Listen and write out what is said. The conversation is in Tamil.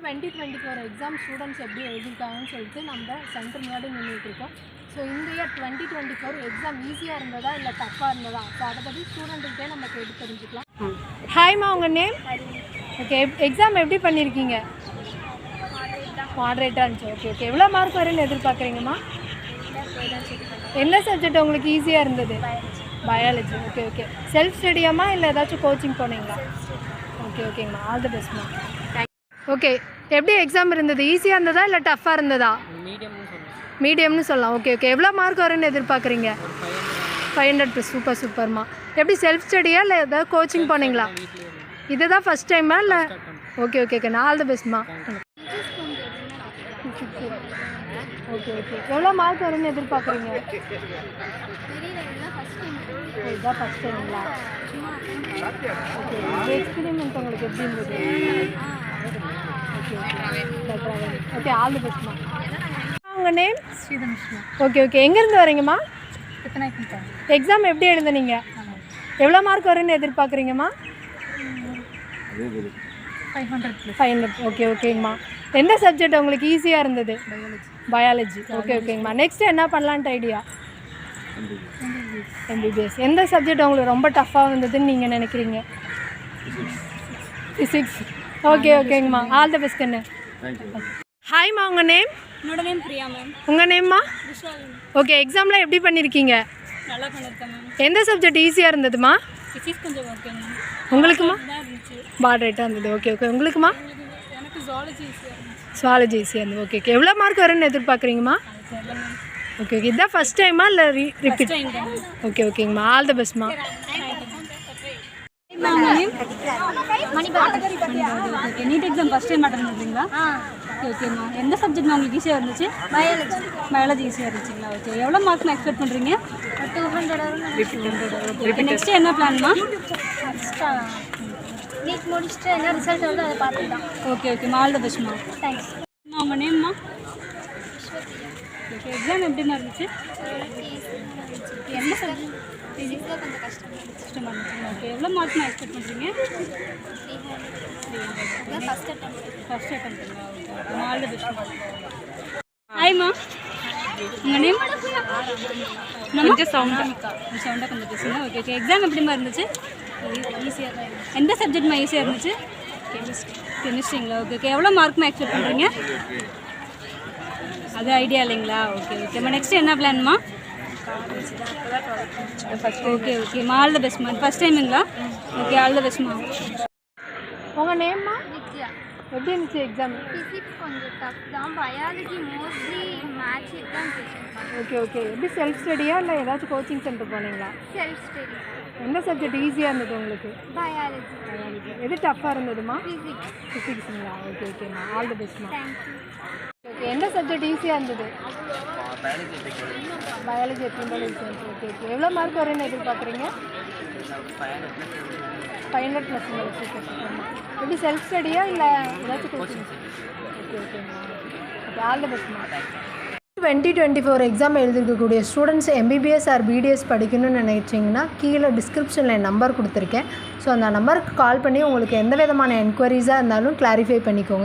2024 எக்ஸாம் ஸ்டூடெண்ட்ஸ் எப்படி எழுதியிருக்காங்கன்னு சொல்லிட்டு நம்ம சென்டர் முன்னாடி நின்றுட்டுருக்கோம். ஸோ இந்த இயர் 2024 எக்ஸாம் ஈஸியாக இருந்ததா இல்லை டஃப்பாக இருந்ததா? ஸோ அதை பற்றி ஸ்டூடெண்ட்டுக்கிட்டே நம்ம கேட்டு தெரிஞ்சுக்கலாம். ஹாய்மா, உங்கள் நேம்? ஓகே, எக்ஸாம் எப்படி பண்ணியிருக்கீங்க? மாடரேட்டாக இருந்துச்சு. ஓகே ஓகே, எவ்வளோ மார்க் வரும்னு எதிர்பார்க்குறீங்கம்மா? என்ன சப்ஜெக்ட் உங்களுக்கு ஈஸியாக இருந்தது? பயாலஜி. ஓகே ஓகே, செல்ஃப் ஸ்டடியாம்மா இல்லை ஏதாச்சும் கோச்சிங் போனீங்களா? ஓகே ஓகேங்கம்மா, ஆல் தி பெஸ்ட்மா. ஓகே, எப்படி எக்ஸாம் இருந்தது? ஈஸியாக இருந்ததா இல்லை டஃப்பாக இருந்ததா? மீடியம்னு சொல்லலாம். ஓகே ஓகே, எவ்வளோ மார்க் வரும்னு எதிர்பார்க்குறீங்க? 500+. சூப்பர் சூப்பர்மா. எப்படி செல்ஃப் ஸ்டடியா இல்லை ஏதாவது கோச்சிங் போனீங்களா? இதுதான் ஃபஸ்ட் டைமா இல்லை? ஓகே ஓகே, நான் ஆல் தி பெஸ்ட்மா. ஓகே ஓகே, எவ்வளோ மார்க் வரும்னு எதிர்பார்க்குறீங்க? இதுதான் ஃபஸ்ட் டைங்களா? ஓகே, இந்த எக்ஸ்பீரியன்ஸ் உங்களுக்கு எப்படி இருந்தது? ஓகே, ஆல் தி பெஸ்ட்மா. உங்கள் நேம்? ஸ்ரீதனுஷ்மா. ஓகே ஓகே, எங்கேருந்து வரீங்கம்மா? எக்ஸாம் எப்படி எழுதுனீங்க? எவ்வளோ மார்க் வரும்னு எதிர்பார்க்குறீங்கம்மா? 500+. ஓகே ஓகேங்கம்மா. எந்த சப்ஜெக்ட் உங்களுக்கு ஈஸியாக இருந்தது? பயாலஜி. ஓகே ஓகேங்கம்மா. நெக்ஸ்ட்டு என்ன பண்ணலான்ட்டு ஐடியா? MBBS. எந்த சப்ஜெக்ட் உங்களுக்கு ரொம்ப டஃப்பாக இருந்ததுன்னு நீங்கள் நினைக்கிறீங்க? ஃபிசிக்ஸ். ஓகே ஓகேங்கம்மா, ஆல் தி பெஸ்ட் கண்ணு. ஹாய்மா, உங்கள் நேம்? என்னோட நேம் பிரியா மேம். உங்கள் நேம்மா? ஓகே, எக்ஸாமில் எப்படி பண்ணியிருக்கீங்க? நல்லா பண்ணியிருக்கேன் மேம். எந்த சப்ஜெக்ட் ஈஸியாக இருந்ததுமா? ஃபிசிக்ஸ் கொஞ்சம் ஓகே மேம். உங்களுக்குமா? இருந்துச்சு. மாடரேட்டாக இருந்தது. ஓகே ஓகே, உங்களுக்குமா? எனக்கு ஜுவாலஜி ஈஸியாக இருந்துச்சு. ஜுவாலஜி ஈஸியாக இருந்தது. ஓகே ஓகே, எவ்வளோ மார்க் வரும்னு எதிர்பார்க்குறீங்கம்மா? ஓகே ஓகே, இதுதான் ஃபஸ்ட் டைமா இல்லை ரிப்பீட்? ஓகே ஓகேங்கம்மா, ஆல் தி பெஸ்ட்மா. NEET exam first time attend பண்ணுறீங்களா? ஓகே ஓகேம்மா. எந்த சப்ஜெக்ட்மா உங்களுக்கு ஈஸியாக இருந்துச்சு? பயாலஜி ஈஸியாக இருந்துச்சுங்களா? ஓகே, எவ்வளோ மார்க்ஸ் எக்ஸ்பெக்ட் பண்ணுறீங்க? 200. ஓகே, நெக்ஸ்ட்டு என்ன பிளான்மா? நீட் முடிச்சுட்டு என்ன ரிசல்ட் வருது அதை பார்த்துக்கலாம். ஓகே ஓகேம்மா, ஆல் தி பெஸ்ட்மா. தேங்க்ஸ். உங்கள் நேம்மா? ஓகே, எக்ஸாம் எப்படிமா இருந்துச்சு? எந்த சப்ஜெக்ட்? ஃபிசிக்ஸில் கொஞ்சம் கஷ்டமாக இருந்துச்சுங்களா? ஓகே, எவ்வளோ மார்க்மா எக்ஸ்பெக்ட் பண்ணுறீங்க? 300. ஃபஸ்ட் அட்டம்ப்ட்டுங்களா? ஓகே ஓகே, ஆல் தி பெஸ்ட்மா. ஹாய்மா, உங்கள் நேம்? கொஞ்சம் சவுண்டாக கொஞ்சம் பேசுங்க. ஓகே ஓகே, எக்ஸாம் எப்படிமா இருந்துச்சு? ஈஸியாக தான் இருந்துச்சு. எந்த சப்ஜெக்ட்மா ஈஸியாக இருந்துச்சு? கெமிஸ்ட்ரிங்களா? ஓகே ஓகே, எவ்வளோ மார்க்மா எக்ஸ்பெக்ட் பண்ணுறீங்க? அது ஐடியா இல்லைங்களா? ஓகே ஓகேம்மா. நெக்ஸ்ட்டு என்ன பிளான்மா? ஓகே ஓகேம்மா, ஆல் தி பெஸ்ட்மா. ஃபஸ்ட் டைமுங்களா? ஓகே, ஆல் தி பெஸ்ட்மா. உங்கள் நேம்மா? நித்யா. எப்படி இருந்துச்சு எக்ஸாம்? ஃபிசிக்ஸ் கொஞ்சம் டஃப் தான். பயாலஜி மோஸ்ட்லி மேட்ச் தான் பேசுவேன். ஓகே ஓகே, எப்படி செல்ஃப் ஸ்டடியா இல்லை ஏதாச்சும் கோச்சிங் சென்டர் போனீங்களா? Self study. எந்த சப்ஜெக்ட் ஈஸியாக இருந்தது உங்களுக்கு? பயாலஜி. எது டஃப்பாக இருந்ததுமா? ஃபிசிக்ஸ். ஃபிசிக்ஸுங்களா? ஓகே ஓகேம்மா, ஆல் தி பெஸ்ட்மா. தேங்க்யூ. ஓகே, எந்த சப்ஜெக்ட் ஈஸியாக இருந்தது? பயாலஜி. எப்படி இருந்தாலும் ஈஸியாக இருந்துச்சு. ஓகே ஓகே, எவ்வளோ மார்க் வரும்னு எதிர்பார்க்குறீங்க? 500+. சூப்பர்மா. எப்படி செல்ஃப் ஸ்டடியா இல்லை ஏதாச்சும் கோச்சிங்? ஓகே ஓகேம்மா, ஓகே, ஆல் தி பெஸ்ட்மா. 2024 எக்ஸாம் எழுதிருக்கக்கூடிய ஸ்டூடெண்ட்ஸ் MBBS ஆர் BDS படிக்கணும்னு நினைச்சிங்கன்னா கீழே டிஸ்கிரிப்ஷனில் என் நம்பர் கொடுத்துருக்கேன். ஸோ அந்த நம்பருக்கு கால் பண்ணி உங்களுக்கு எந்த விதமான என்கொயரிஸாக இருந்தாலும் கிளாரிஃபை பண்ணிக்கோங்க.